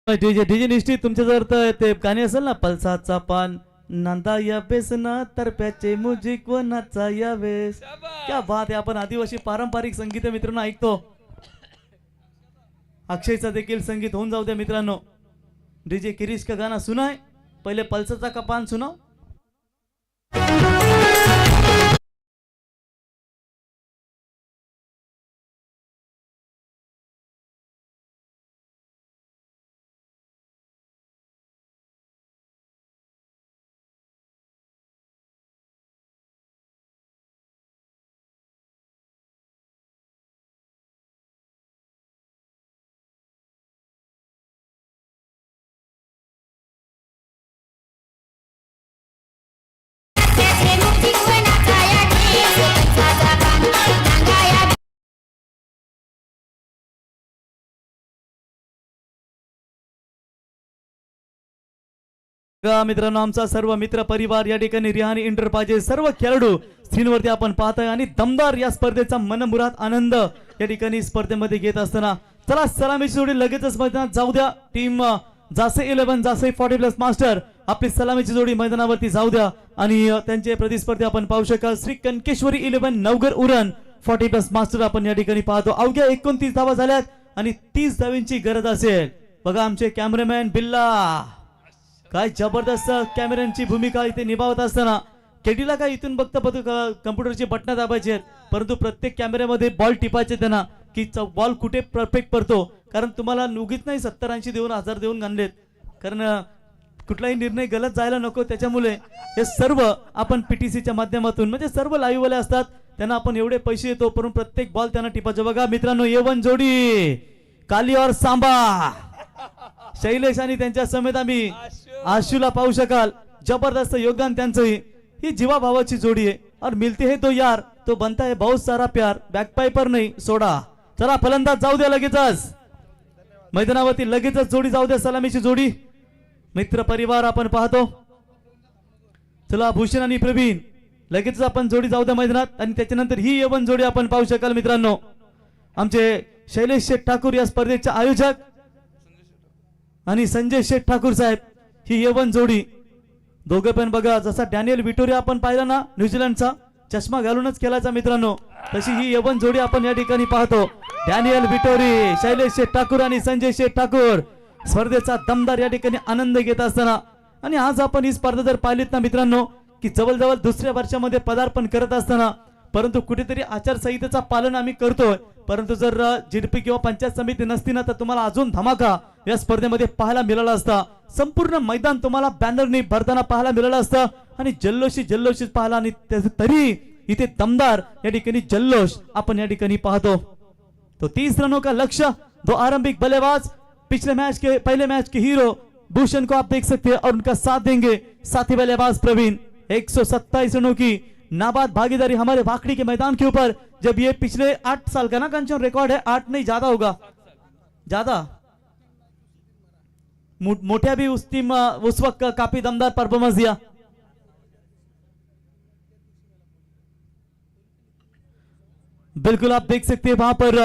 डीजे डीजे निष्ठी तुमच्या जर ते गाणी असेल ना, पल्साचा पान नांदा या बेसना तरप्याचे मुजिक व नाचा या वेस, क्या बात है। आपण आदिवासी पारंपरिक संगीत मित्रांनो ऐकतो। अक्षयचा देखील संगीत होऊन जाऊ द्या मित्रांनो। डीजे किरीश का गाना सुना है, पहले पल्साचा का पान सुनाओ। मित्रांनो आमचा सर्व मित्र परिवार या ठिकाणी रिहानी एंटरप्राइजेस सर्व खेळाडू स्क्रीनवरती आपण पाहतोय आणि दमदार या स्पर्धेचा मनमुराद आनंद या ठिकाणी स्पर्धेमध्ये घेत असताना चला सलामीची जोडी लगेचच मैदानात जाऊ द्या. टीम जासे 11 जासे 40+ मास्टर आपली सलामीची जोडी मैदानावरती जाऊ द्या आणि त्यांचे प्रतिस्पर्धी आपण पाहू शकाल. श्री कनकेश्वरी 11 नवगर उरण 40+ मास्टर आपण या ठिकाणी पाहतो. अवघ्या 29 धावा झाल्यात आणि 30 धावींची गरज असेल. बघा आमचे कॅमेरामॅन बिल्ला काय जबरदस्त कॅमेऱ्यांची भूमिका इथे निभावत असताना केडीला काय इथून फक्त कम्प्युटरची बटणं दाबायची आहेत, परंतु प्रत्येक कॅमेऱ्यामध्ये बॉल टिपायचे त्यांना की बॉल कुठे परफेक्ट पडतो. कारण तुम्हाला नुगीच नाही 70-80 देऊन 1000 देऊन आणलेत, कारण कुठलाही निर्णय गलत जायला नको. त्याच्यामुळे हे सर्व आपण पीटीसीच्या माध्यमातून म्हणजे सर्व लाईव्ह वाले असतात त्यांना आपण एवढे पैसे देतो, परंतु प्रत्येक बॉल त्यांना टिपायचे. बघा मित्रांनो A1 जोडी काली और सांबा शैलेश आणि त्यांच्या समेत आम्ही आशूला पाहू शकाल. जबरदस्त योगदान त्यांचं. ही जीवा भावाची जोडी आहे और मिलते है तो यार तो बनता है बहुत सारा प्यार. बॅकपायपर नाही सोडा. चला फलंदाज जाऊ द्या लगेचच मैदानावरती, लगेचच जोडी जाऊ द्या. सलामीची जोडी मित्र परिवार आपण पाहतो. चला भूषण आणि प्रवीण लगेचच आपण जोडी जाऊ द्या मैदानात आणि त्याच्यानंतर ही A1 जोडी आपण पाहू शकाल. मित्रांनो आमचे शैलेश शेठ ठाकूर या स्पर्धेचे आयोजक आणि संजय शेठ ठाकूर साहेब ही A1 जोडी दोघे पण बघा. जसा डॅनियल विटोरिया आपण पाहिला ना न्यूझीलंडचा चष्मा घालूनच खेळायचा मित्रांनो, तशी ही A1 जोडी आपण या ठिकाणी पाहतो. डॅनियल विटोरी शैलेश शेठ ठाकूर आणि संजय शेठ ठाकूर स्पर्धेचा दमदार या ठिकाणी आनंद घेत असताना आणि आज आपण ही स्पर्धा जर पाहिलीत ना मित्रांनो की जवळजवळ दुसऱ्या वर्षामध्ये पदार्पण करत असताना परंतु कुठेतरी आचारसंहितेचा पालन आम्ही करतोय, परंतु जर जीडपी किंवा पंचायत समिती नसती ना तर तुम्हाला अजून धमाका या स्पर्धेमध्ये पाहायला मिळाला असता. संपूर्ण मैदान तुम्हाला बॅनरनी भरताना पाहायला मिळालं असतं आणि जल्लोषी पाहायला आणि तरी इथे दमदार या ठिकाणी जल्लोष आपण या ठिकाणी पाहतो. तो 30 रनों का लक्ष्य. दो आरंभिक बल्लेबाज पिछले मैच के पहले मैच के हीरो भूषण को आप देख सकते हैं और उनका साथ देंगे साथी बल्लेबाज प्रवीण. 127 रनों की नाबाद भागीदारी हमारे भाखड़ी के मैदान के ऊपर. जब ये पिछले 8 साल का ना कंचन रिकॉर्ड है, 8 नहीं ज्यादा होगा, ज्यादा मोटिया भी उस टीम उस वक्त काफी दमदार परफॉर्मेंस दिया. बिल्कुल आप देख सकते हैं वहां पर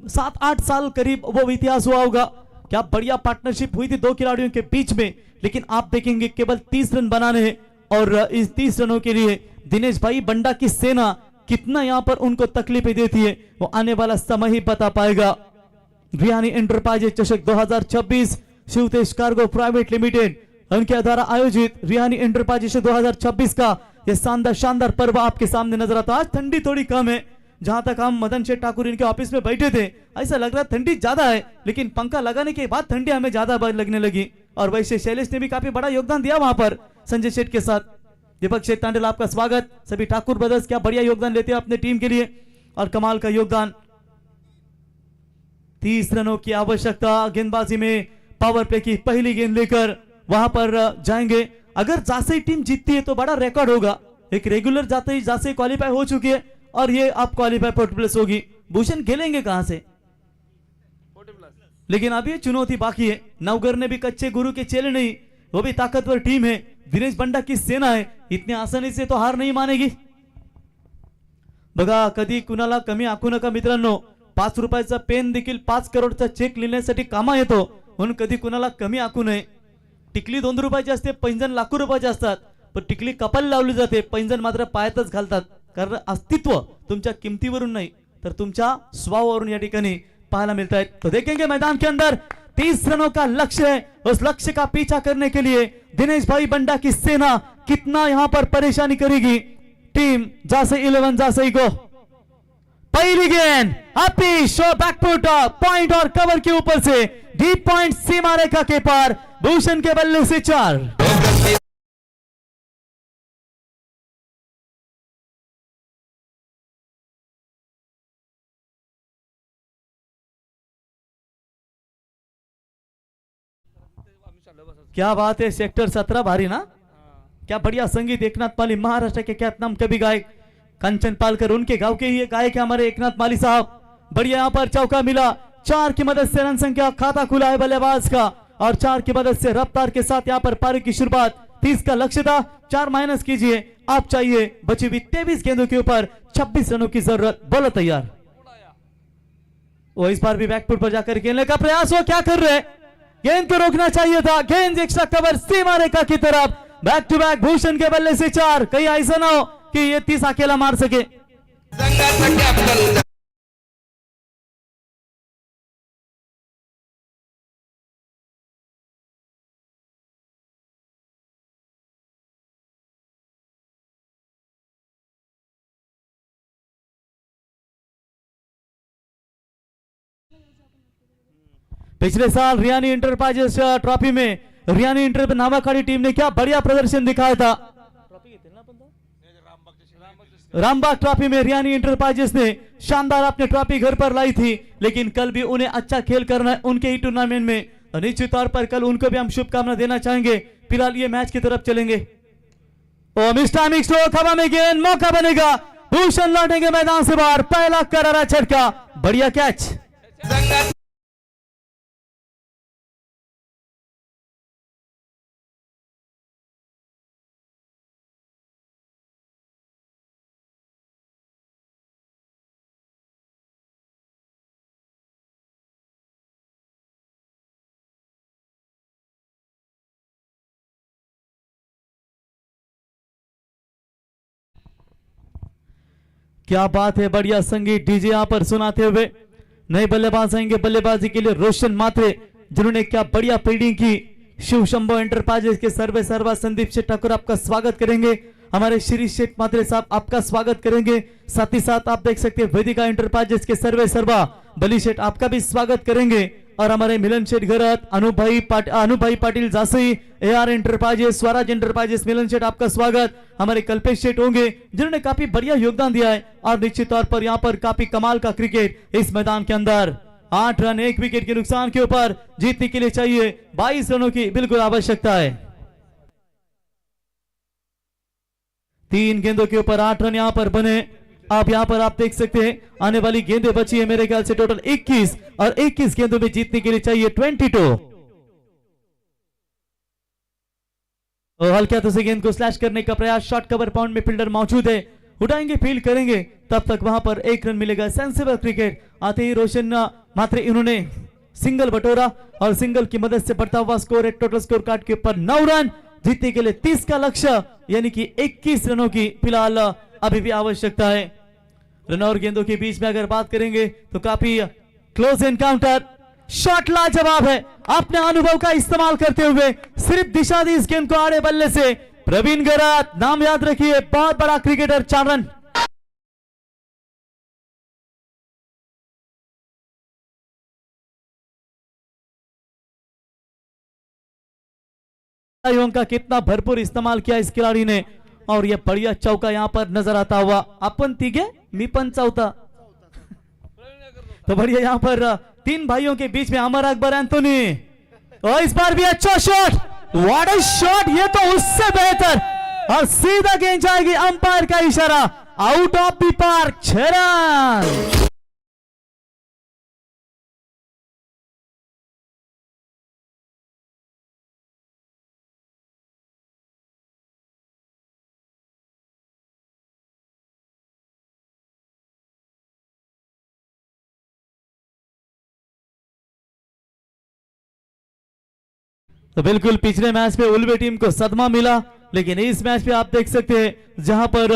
7-8 साल करीब वो इतिहास हुआ होगा. क्या बढ़िया पार्टनरशिप हुई थी दो खिलाड़ियों के बीच में, लेकिन आप देखेंगे केवल 30 रन बनाने हैं और इस 30 रनों के लिए दिनेश भाई बंडा की सेना कितना यहां पर उनको तकलीफें देती है वो आने वाला समय ही बता पाएगा. रिहानी एंटरप्राइजेस चषक 2026 शिवतेज कार्गो प्राइवेट लिमिटेड उनके द्वारा आयोजित रिहानी एंटरप्राइजेस 2026 का यह शानदार पर्व आपके सामने नजर आता है. आज ठंडी थोड़ी कम है. जहां तक हम मदन शेठ ठाकुर इनके ऑफिस में बैठे थे ऐसा लग रहा ठंडी ज्यादा है, लेकिन पंखा लगाने के बाद ठंडी हमें ज्यादा लगने लगी. और वैसे शैलेश ने भी काफी बड़ा योगदान दिया वहां पर संजय शेठ के साथ. दीपक शेठ तांडेल आपका स्वागत. सभी ठाकुर ब्रदर्स क्या बढ़िया योगदान लेते हैं अपने टीम के लिए और कमाल का योगदान. 30 रनों की आवश्यकता. गेंदबाजी में पावर प्ले की पहली गेंद लेकर वहां पर जाएंगे. अगर जासे टीम जीतती है तो बड़ा रिकॉर्ड होगा. एक रेगुलर जासे क्वालिफाई हो चुकी है और ये आप क्वालिफाई 40+ होगी. भूषण खेलेंगे कहां से, लेकिन अभी चुनौती बाकी है. नवगर ने भी कच्चे गुरु के चेले नहीं, वो भी ताकतवर टीम है. दिनेश बंडा की सेना है, इतनी आसानी से तो हार नहीं मानेगी. बघा कधी कुणाला कमी आखू नका मित्रांनो. 5 रुपयाचा पेन देखील 5 करोडचा चेक लिहिण्यासाठी कामा येतो, म्हणून कधी कुणाला कमी आखू नये. टिकली 2 रुपयाची असते, पैंजण लाखो रुपयाचे असतात, पण टिकली कपाल लावली जाते, पैंजण मात्र पायातच घालतात. कारण अस्तित्व तुमच्या किमतीवरून नाही तर तुमच्या स्वभावावरून या ठिकाणी पाहायला मिळत आहे. तो देखेंगे मैदान के अंदर 30 रनों का लक्ष्य है. उस लक्ष्य का पीछा करने के लिए दिनेश भाई बंडा की सेना कितना यहां पर परेशानी करेगी. टीम जासे 11 जासे को पहली गेंद हैप्पी शो बैकफुट पॉइंट और कवर के ऊपर से डीप पॉइंट सीमा रेखा के पार भूषण के बल्ले से 4. क्या बात है. सेक्टर 17 भारी ना. क्या बढ़िया संगीत. एकनाथ माली महाराष्ट्र के ख्यातनाम कवि गायक कंचन पालकर उनके गांव के ही गायक है हमारे एकनाथ माली साहब. बढ़िया यहाँ पर चौका मिला. 4 की मदद से रन संख्या खाता खुला है बल्लेबाज का और 4 की मदद से रफ्तार के साथ यहाँ पर पारी की शुरुआत। 30 का लक्ष्य था, 4 माइनस कीजिए, आप चाहिए बची हुई 23 गेंदों के ऊपर 26 रनों की जरूरत। बॉलर तैयार, वो इस बार भी बैकफुट पर जाकर खेलने का प्रयास। वो क्या कर रहे हैं, गेंद को रोकना चाहिए था। गेंद एक्स्ट्रा कवर सीमा रेखा की तरफ, बैक टू बैक भूषण के बल्ले से 4। कहीं ऐसा ना हो कि ये 30 अकेला मार सके। पिछले साल रियानी इंटरप्राइजेस ट्रॉफी में रियानी इंटर नामाखाड़ी टीम ने क्या बढ़िया प्रदर्शन दिखाया था। रामबाग ट्रॉफी में रियानी इंटरप्राइजेस ने शानदार अपने ट्रॉफी घर पर लाई थी, लेकिन कल भी उन्हें अच्छा खेल करना है उनके ही टूर्नामेंट में। निश्चित तौर पर कल उनको भी हम शुभकामना देना चाहेंगे। फिलहाल ये मैच की तरफ चलेंगे। ओ मिस्टर स्ट्रोक, हवा में गेंद, मौका बनेगा, भूषण लौटेंगे मैदान से बाहर। पहला करारा झटका, बढ़िया कैच। क्या बात है, बढ़िया संगीत डीजे यहां पर सुनाते हुए नए बल्लेबाज आएंगे बल्लेबाजी के लिए। रोशन मात्रे, जिन्होंने क्या बढ़िया फील्डिंग की। शिव शंभो एंटरप्राइजेस के सर्वे सर्वा संदीप शेठ ठाकुर आपका स्वागत करेंगे। हमारे श्री शेठ मात्रे साहब आपका स्वागत करेंगे। साथ ही साथ आप देख सकते हैं वेदिका एंटरप्राइजेस के सर्वे सर्वा बली शेठ आपका भी स्वागत करेंगे। और हमारे मिलन Sheth Gharat, Anup bhai Patil Jasai, AR enterprises, Swaraj enterprises, Milan Sheth आपका स्वागत। हमारे कल्पेश शेठ होंगे जिन्होंने काफी बढ़िया योगदान दिया है। और निश्चित तौर पर यहाँ पर काफी कमाल का क्रिकेट इस मैदान के अंदर। 8 रन 1 विकेट के नुकसान के ऊपर जीतने के लिए चाहिए 22 रनों की बिल्कुल आवश्यकता है। 3 गेंदों के ऊपर 8 रन यहाँ पर बने। आप यहाँ पर आप देख सकते हैं आने वाली गेंदें बची है मेरे ख्याल से टोटल 21, और 21 गेंदों में जीतने के लिए चाहिए 22। हल्के हाथों से गेंद को स्लैश करने का प्रयास। शॉर्ट कवर पाउंड में फील्डर मौजूद है, उठाएंगे फील्ड करेंगे, तब तक वहां पर 1 रन मिलेगा। Sensible cricket. आते ही रोशन मात्रे इन्होंने सिंगल बटोरा और सिंगल की मदद से बढ़ता हुआ स्कोर है टोटल स्कोर कार्ड के ऊपर 9 रन। जीतने के लिए 30 का लक्ष्य, यानी कि 21 रनों की फिलहाल अभी भी आवश्यकता है। रन और गेंदों के बीच में अगर बात करेंगे तो काफी क्लोज एनकाउंटर। शॉट लाजवाब है, अपने अनुभव का इस्तेमाल करते हुए सिर्फ दिशा दी इस गेंद को आड़े बल्ले से। प्रवीण गरात, नाम याद रखिए, बहुत बड़ा क्रिकेटर। 4 रन। का कितना भरपूर इस्तेमाल किया इस खिलाड़ी ने, और यह बढ़िया चौका यहां पर नजर आता हुआ। अपन तीगे मी पण चौथा। तो बढ़िया यहां पर 3 भाइयों के बीच में अमर अकबर एंथोनी, और इस बार भी अच्छा शॉट। व्हाट अ शॉट, ये तो उससे बेहतर, और सीधा गेंद जाएगी, अंपायर का इशारा, out of the park. 6 run. तो बिल्कुल पिछले मैच में उल्वे टीम को सदमा मिला, लेकिन इस मैच में आप देख सकते हैं जहां पर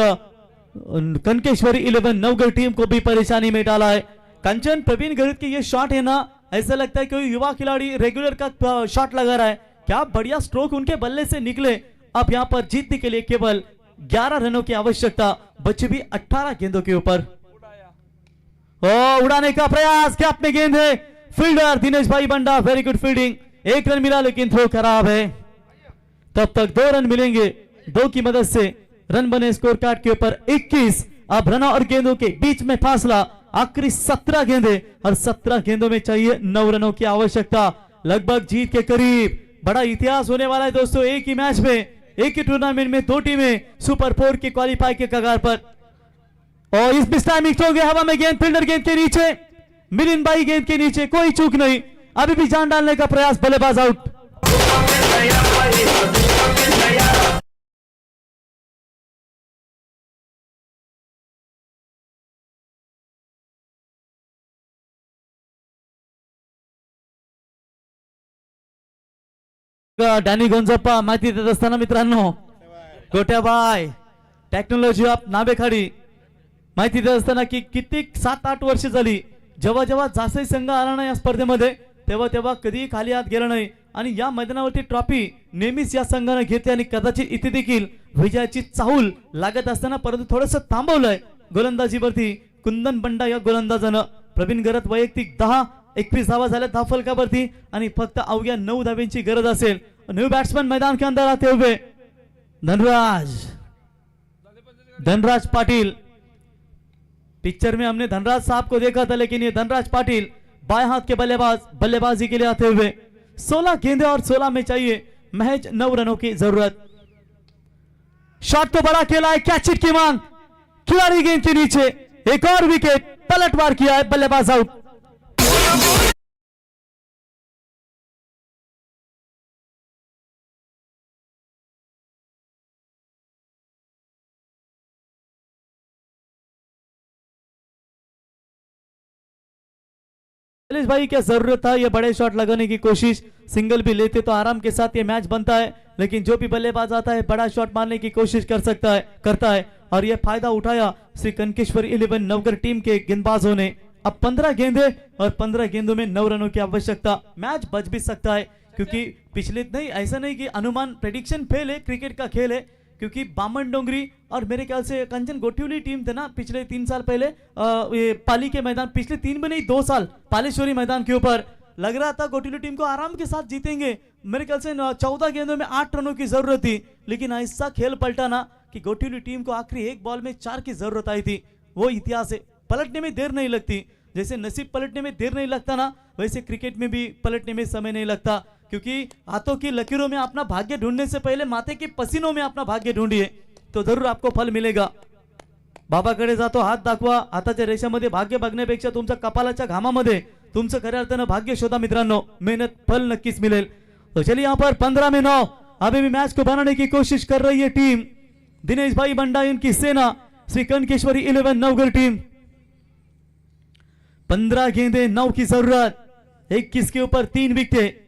कनकेश्वरी 11 नवगढ़ टीम को भी परेशानी में डाला है। कंचन प्रवीण गरीत की ये शॉट है ना, ऐसा लगता है कोई युवा खिलाड़ी रेगुलर का शॉट लगा रहा है। क्या बढ़िया स्ट्रोक उनके बल्ले से निकले। अब यहां पर जीतने के लिए केवल 11 रनों की आवश्यकता, बचे भी 18 गेंदों के ऊपर। उड़ाने का प्रयास, क्या अपने गेंद है। फील्डर दिनेश भाई बंडा, वेरी गुड फील्डिंग। 1 रन मिला लेकिन थ्रो खराब है। तब तक 2 रन मिलेंगे, 2 की मदद से रन बने स्कोर कार्ड के ऊपर 21। अब रनों और गेंदों के बीच में फासला, आखिरी 17 गेंदें, और 17 गेंदों में चाहिए 9 रनों की आवश्यकता। लगभग जीत के करीब। बड़ा इतिहास होने वाला है दोस्तों, एक ही मैच में, एक ही टूर्नामेंट में 2 टीमें सुपर 4 के क्वालिफाई के कगार पर। और इस टाइम मिक्स हो गया, हवा में गेंद, फील्डर गेंद के नीचे, मिलिन भाई गेंद के नीचे, कोई चूक नहीं। अभी भी जान डालने का प्रयास, बल्लेबाज आउट। डॅनी गोंजप्पा माहिती देत असताना मित्रांनो गोट्याबाई टेक्नॉलॉजी ऑफ नाबेखाडी माहिती देत असताना की किती 7-8 वर्ष झाली जेव्हा जेव्हा जासई संघ आला नाही या स्पर्धेमध्ये तेव्हा तेव्हा कधीही खाली हात गेला नाही आणि या मैदानावरती ट्रॉफी नेहमीच या संघाने घेतली आणि कदाचित इथे देखील विजयाची चाहूल लागत असताना परंतु थोडंसं थांबवलंय गोलंदाजीवरती कुंदन बंडा या गोलंदाजानं प्रवीण गरत वैयक्तिक 10-21 धावा झाल्या धाव फलकावरती आणि फक्त अवघ्या 9 धाव्यांची गरज असेल न्यू बैट्समैन मैदान के अंदर आते हुए धनराज पाटिल पिक्चर में हमने धनराज साहब को देखा था लेकिन ये धनराज पाटिल बाएं हाथ के बल्लेबाज बल्लेबाजी के लिए आते हुए 16 गेंदे और 16 में चाहिए महज 9 रनों की जरूरत। शॉट तो बड़ा खेला है कैच हिट की मांग खिलाड़ी गेंद के नीचे एक और विकेट पलटवार किया है बल्लेबाज आउट। भाई क्या जरूरत था ये बड़े शॉट लगाने की कोशिश सिंगल भी लेते तो आराम के साथ ये मैच बनता है लेकिन जो भी बल्लेबाज आता है बड़ा शॉट मारने की कोशिश करता है और ये फायदा उठाया श्री कनकेश्वर 11 नवगढ़ टीम के गेंदबाजों ने। अब 15 गेंदे और 15 गेंदों में 9 रनों की आवश्यकता मैच बच भी सकता है क्योंकि पिछले नहीं ऐसा नहीं कि अनुमान प्रेडिक्शन फेल है क्रिकेट का खेल है क्योंकि बामन डोंगरी और मेरे ख्याल से कंचन गोटिवली टीम थे ना पिछले 3 साल पहले ये पाली के मैदान पिछले 3 में नहीं 2 साल पालेश्वरी मैदान के ऊपर लग रहा था गोटिवली टीम को आराम के साथ जीतेंगे मेरे ख्याल से 14 गेंदों में 8 रनों की जरूरत थी लेकिन ऐसा खेल पलटा ना कि गोटिवली टीम को आखिरी एक बॉल में 4 की जरूरत आई थी। वो इतिहास है पलटने में देर नहीं लगती जैसे नसीब पलटने में देर नहीं लगता ना वैसे क्रिकेट में भी पलटने में समय नहीं लगता क्योंकि हाथों की लकीरों में अपना भाग्य ढूंढने से पहले माथे के पसीनों में अपना भाग्य ढूंढिए तो जरूर आपको फल मिलेगा। बाबाकडे जातो हात दाखवा हाताच्या रेषेमध्ये भाग्य बघण्यापेक्षा तुमच्या कपालाच्या घामामध्ये तुमचं खऱ्या अर्थानं भाग्य शोधा मित्रांनो मेहनत फल नक्कीच मिलेल। तो चलिए यहाँ पर 15 में 9 अभी भी मैच को बनाने की कोशिश कर रही है टीम दिनेश भाई बंडा इनकी सेना श्री कनकेश्वरी 11 नवगढ़ टीम। 15 गेंदे 9 की जरूरत 21 के ऊपर 3 विकेट।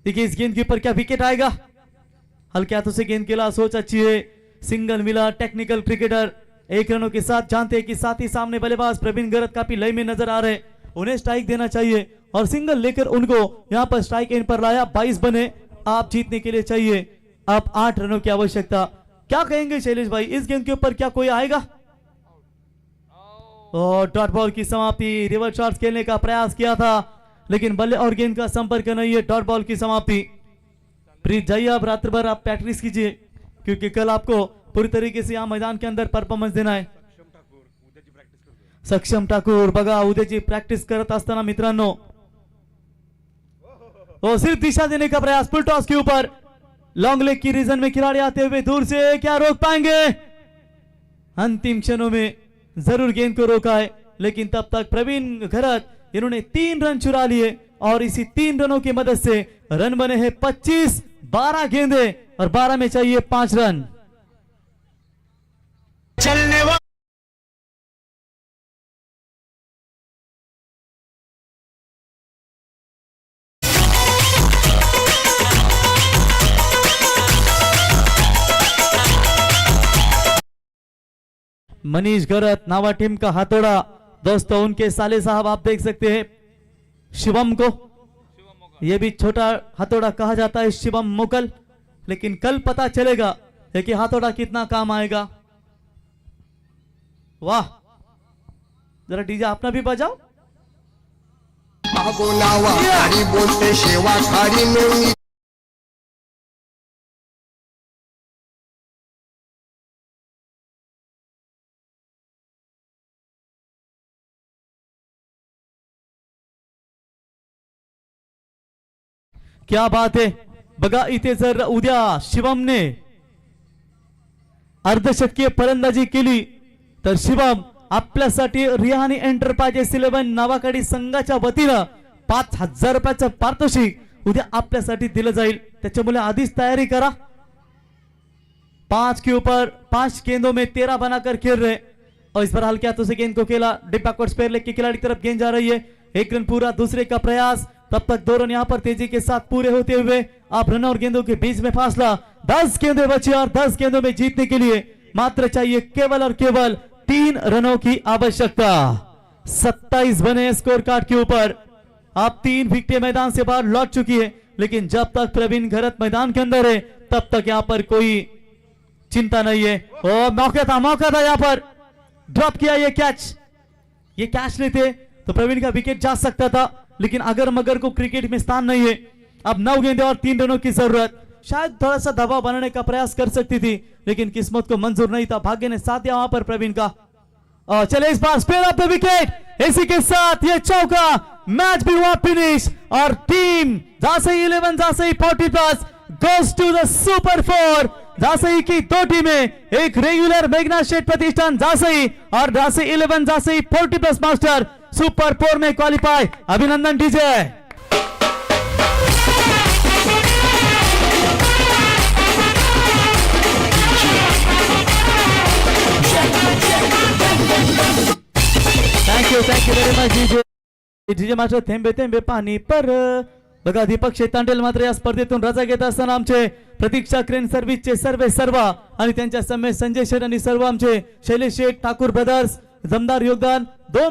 देखिए इस गेंद के ऊपर क्या विकेट आएगा हल्के हाथों से गेंद खेला सोच अच्छी है सिंगल मिला टेक्निकल क्रिकेटर 1 रनों के साथ जानते हैं कि साथ ही सामने बल्लेबाज प्रवीण गरत काफी लय में नजर आ रहे उन्हें स्ट्राइक देना चाहिए और सिंगल लेकर उनको यहां पर स्ट्राइक एंड पर लाया 22 बने आप जीतने के लिए चाहिए अब 8 रनों की आवश्यकता। क्या कहेंगे शैलेश भाई इस गेंद के ऊपर क्या कोई आएगा और डॉट बॉल की समाप्ति रिवर्स शॉट्स खेलने का प्रयास किया था लेकिन बल्ले और गेंद का संपर्क नहीं है डॉट बॉल की समाप्ति। प्रीत जाइए अब रात्र भर आप प्रैक्टिस कीजिए क्योंकि कल आपको पूरी तरीके से यहाँ मैदान के अंदर परफॉर्मेंस देना है। सक्षम ठाकूर बघा उद्याची प्रैक्टिस करत असताना मित्रांनो वो सिर्फ दिशा देने का प्रयास फुल टॉस के ऊपर लॉन्ग लेग की रीजन में खिलाड़ी आते हुए दूर से क्या रोक पाएंगे अंतिम क्षणों में जरूर गेंद को रोका है लेकिन तब तक प्रवीण गरत इन्होंने 3 रन चुरा लिए और इसी 3 रनों की मदद से रन बने हैं 25 12 गेंदे और 12 में चाहिए 5 रन। चलने मनीष गरत नावा टीम का हाथोड़ा दोस्तों उनके साले साहब आप देख सकते हैं शिवम को यह भी छोटा हाथोड़ा कहा जाता है शिवम मुकल लेकिन कल पता चलेगा कि हाथोड़ा कितना काम आएगा। वाह जरा डीजे अपना भी बजाओ बोलते शेवा खाड़ी क्या बात है बघा इथे जर उद्या शिवमने अर्धशतकीय फलंदाजी केली तर शिवम आपल्यासाठी रिहानी एंटरप्राइजेस 11 नावाखाडी संघाच्या वतीनं 5,000 रुपयाचं पारितोषिक उद्या आपल्यासाठी दिलं जाईल। त्याच्यामुळे आधीच तैयारी करा। 5 के ऊपर 5 गेंदों में 13 बनाकर खेल रहे और इस पर हल्के हाथों से गेंद को खेला। डिप बैकवर्ड स्पेयर लेग के खिलाड़ी की तरफ गेंद जा रही है। 1 रन पूरा, दूसरे का प्रयास, तब तक 2 रन यहां पर तेजी के साथ पूरे होते हुए आप रन और गेंदों के बीच में फासला 10 गेंदें बची और 10 गेंदों में जीतने के लिए मात्र चाहिए केवल और केवल 3 रनों की आवश्यकता। 27 बने स्कोर कार्ड के ऊपर। आप 3 विकेटें मैदान से बाहर लौट चुकी है, लेकिन जब तक प्रवीण घरत मैदान के अंदर है तब तक यहां पर कोई चिंता नहीं है। और मौका था यहां पर, ड्रॉप किया ये कैच लेते तो प्रवीण का विकेट जा सकता था, लेकिन अगर मगर को क्रिकेट में स्थान नहीं है। अब 9 गेंदें और 3 रनों की जरूरत। शायद थोड़ा सा दबाव बनाने का प्रयास कर सकती थी, लेकिन किस्मत को मंजूर नहीं था। भाग्य ने साथ दिया वहां पर प्रवीण का। और चले इस बार स्पेयर ऑफ द विकेट। इसी के साथ ये चौका, मैच भी हुआ फिनिश और team Jhansi 11 Jhansi 40+ goes to the Super 4। Jhansi की 2 टीमें, एक रेगुलर मेघनाथ शेठ प्रतिष्ठान झांसी और झांसी 11 झांसी 40+ मास्टर सुपर 4 में क्वालिफाई। अभिनंदन DJ. Thank you very much DJ master. थेंबे थेंबे पाणी पर। बघा दीपक शेतांडेल मात्र या स्पर्धेतून रजा घेत असताना आमचे प्रतीक्षा क्रेन सर्व्हिसचे सर्व आणि त्यांच्या समेत संजय शेठ आणि सर्व आमचे शैलेश शेठ ठाकूर ब्रदर्स दमदार योगदान। 2